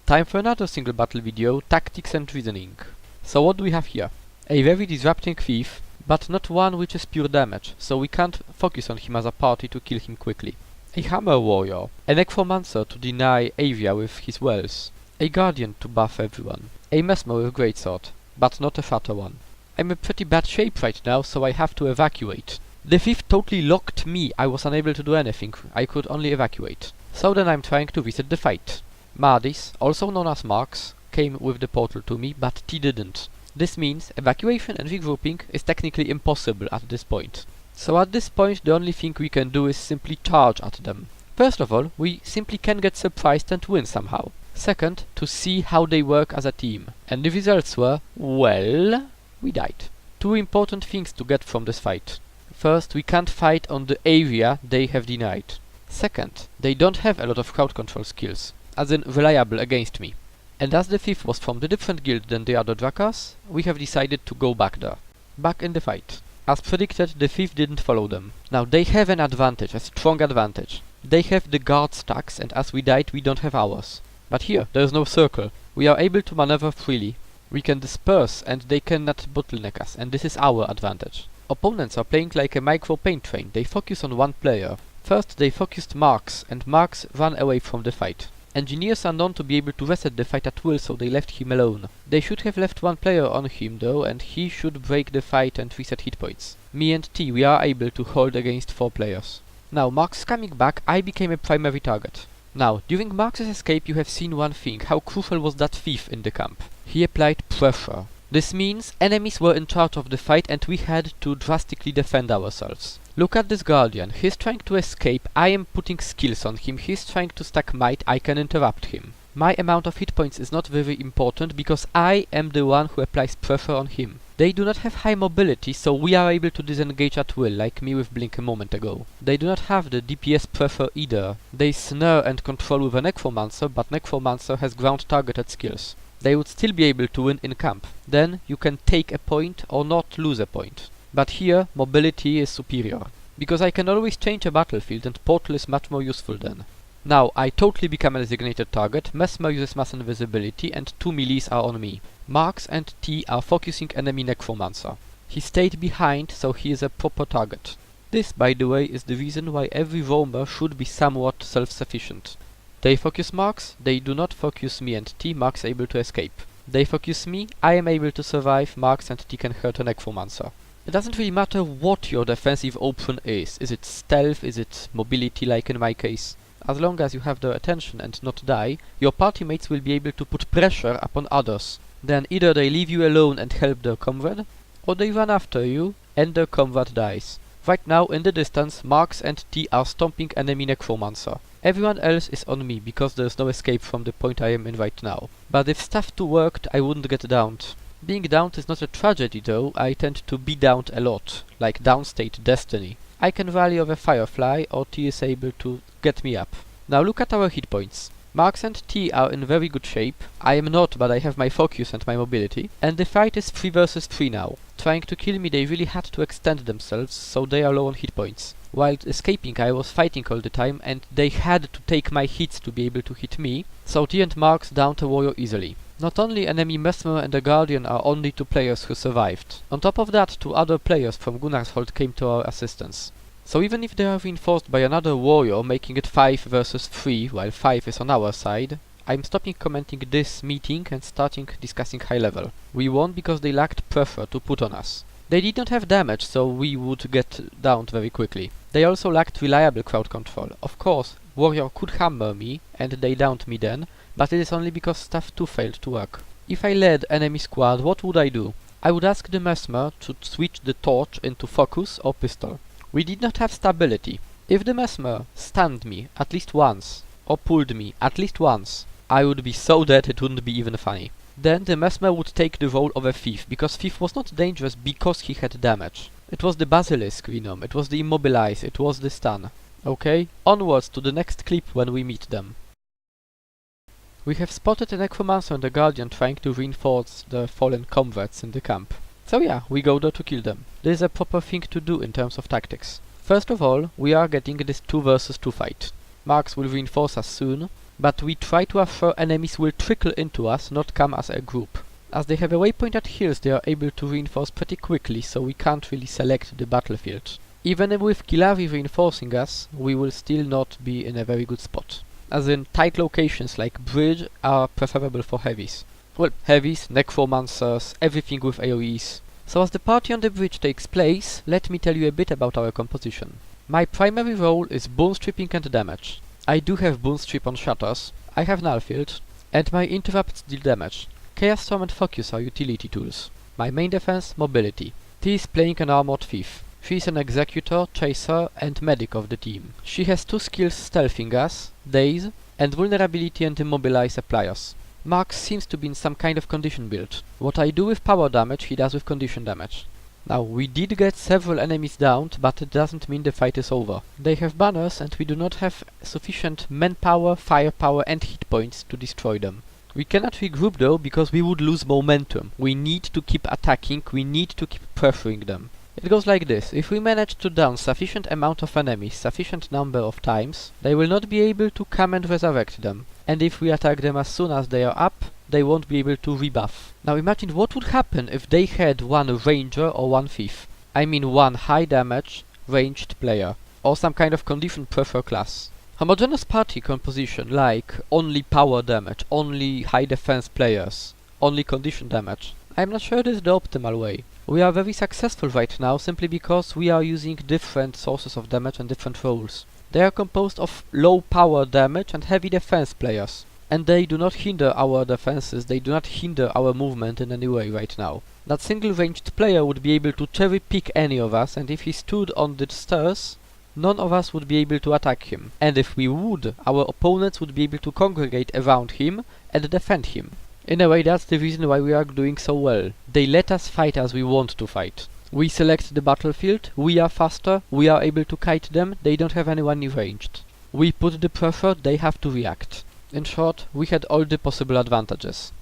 Time for another single battle video, Tactics and Reasoning. So what do we have here? A very disrupting thief, but not one which is pure damage, so we can't focus on him as a party to kill him quickly. A hammer warrior, a necromancer to deny area with his wells, a guardian to buff everyone, a mesmer with greatsword, but not a fatter one. I'm in pretty bad shape right now, so I have to evacuate. The thief totally locked me, I was unable to do anything, I could only evacuate. So then I'm trying to reset the fight. Mardis, also known as Marks, came with the portal to me, but T didn't. This means evacuation and regrouping is technically impossible at this point. So at this point the only thing we can do is simply charge at them. First of all, we simply can get surprised and win somehow. Second, to see how they work as a team. And the results were, well, we died. Two important things to get from this fight. First, we can't fight on the area they have denied. Second, they don't have a lot of crowd control skills, as in reliable against me. And as the thief was from the different guild than the other Drakas, we have decided to go back there. Back in the fight. As predicted, the thief didn't follow them. Now they have an advantage, a strong advantage. They have the guard stacks, and as we died we don't have ours. But here, there is no circle. We are able to maneuver freely. We can disperse and they cannot bottleneck us, and this is our advantage. Opponents are playing like a micro paint train, they focus on one player. First they focused Marks, and Marks ran away from the fight. Engineers are known to be able to reset the fight at will, so they left him alone. They should have left one player on him though, and he should break the fight and reset hit points. Me and T, we are able to hold against 4 players. Now Marks coming back, I became a primary target. Now, during Marks' escape you have seen one thing, how crucial was that thief in the camp. He applied pressure. This means enemies were in charge of the fight and we had to drastically defend ourselves. Look at this guardian, he's trying to escape, I am putting skills on him, he's trying to stack might, I can interrupt him. My amount of hit points is not very important because I am the one who applies pressure on him. They do not have high mobility, so we are able to disengage at will, like me with Blink a moment ago. They do not have the DPS pressure either. They snare and control with a Necromancer, but Necromancer has ground targeted skills. They would still be able to win in camp. Then you can take a point or not lose a point. But here, mobility is superior. Because I can always change a battlefield and portal is much more useful then. Now, I totally become a designated target, Mesmer uses mass invisibility and 2 melees are on me. Marks and T are focusing enemy Necromancer. He stayed behind, so he is a proper target. This, by the way, is the reason why every roamer should be somewhat self-sufficient. They focus Marks, they do not focus me and T, Marks able to escape. They focus me, I am able to survive, Marks and T can hurt a Necromancer. It doesn't really matter what your defensive option is it stealth, is it mobility like in my case. As long as you have their attention and not die, your party mates will be able to put pressure upon others. Then either they leave you alone and help their comrade, or they run after you and their comrade dies. Right now, in the distance, Marks and T are stomping enemy Necromancer. Everyone else is on me, because there's no escape from the point I am in right now. But if Staff 2 worked, I wouldn't get downed. Being downed is not a tragedy though, I tend to be downed a lot, like downstate Destiny. I can rally over Firefly, or T is able to get me up. Now look at our hit points. Marks and T are in very good shape. I am not, but I have my focus and my mobility. And the fight is 3 versus 3 now. Trying to kill me, they really had to extend themselves, so they are low on hit points. While escaping, I was fighting all the time, and they had to take my hits to be able to hit me, so T and Marks downed a warrior easily. Not only enemy Mesmer and the Guardian are only 2 players who survived. On top of that, 2 other players from Gunnarshold came to our assistance. So even if they are reinforced by another warrior, making it 5 versus 3, while 5 is on our side, I'm stopping commenting this meeting and starting discussing high level. We won because they lacked pressure to put on us. They did not have damage, so we would get downed very quickly. They also lacked reliable crowd control. Of course, warrior could hammer me, and they downed me then, but it is only because Staff 2 failed to work. If I led enemy squad, what would I do? I would ask the Mesmer to switch the torch into focus or pistol. We did not have stability. If the Mesmer stunned me at least once, or pulled me at least once, I would be so dead it wouldn't be even funny. Then the Mesmer would take the role of a thief, because thief was not dangerous because he had damage. It was the Basilisk Venom, it was the Immobilize, it was the stun. Okay, onwards to the next clip when we meet them. We have spotted a Necromancer and a Guardian trying to reinforce the fallen comrades in the camp. So yeah, we go there to kill them. This is a proper thing to do in terms of tactics. First of all, we are getting this 2 versus 2 fight. Marks will reinforce us soon, but we try to assure enemies will trickle into us, not come as a group. As they have a waypoint at hills, they are able to reinforce pretty quickly, so we can't really select the battlefield. Even with Kilavi reinforcing us, we will still not be in a very good spot. As in, tight locations like bridge are preferable for heavies. Well, heavies, necromancers, everything with AoEs. So as the party on the bridge takes place, let me tell you a bit about our composition. My primary role is bone stripping and damage. I do have bone strip on shatters, I have nullfield, and my interrupts deal damage. Chaos Storm and Focus are utility tools. My main defense, mobility. T is playing an armored thief. She is an executor, chaser, and medic of the team. She has 2 skills stealthing us, daze, and vulnerability and immobilize appliers. Marx seems to be in some kind of condition build. What I do with power damage, he does with condition damage. Now, we did get several enemies downed, but it doesn't mean the fight is over. They have banners, and we do not have sufficient manpower, firepower, and hit points to destroy them. We cannot regroup though, because we would lose momentum. We need to keep attacking, we need to keep pressuring them. It goes like this: if we manage to down sufficient amount of enemies sufficient number of times, they will not be able to come and resurrect them. And if we attack them as soon as they are up, they won't be able to rebuff. Now imagine what would happen if they had one ranger or one thief. I mean one high damage, ranged player, or some kind of condition pressure class. Homogeneous party composition like only power damage, only high defense players, only condition damage. I'm not sure this is the optimal way. We are very successful right now simply because we are using different sources of damage and different roles. They are composed of low power damage and heavy defense players. And they do not hinder our defenses, they do not hinder our movement in any way right now. That single ranged player would be able to cherry pick any of us, and if he stood on the stairs, none of us would be able to attack him. And if we would, our opponents would be able to congregate around him and defend him. In a way, that's the reason why we are doing so well. They let us fight as we want to fight. We select the battlefield, we are faster, we are able to kite them, they don't have anyone ranged. We put the pressure, they have to react. In short, we had all the possible advantages.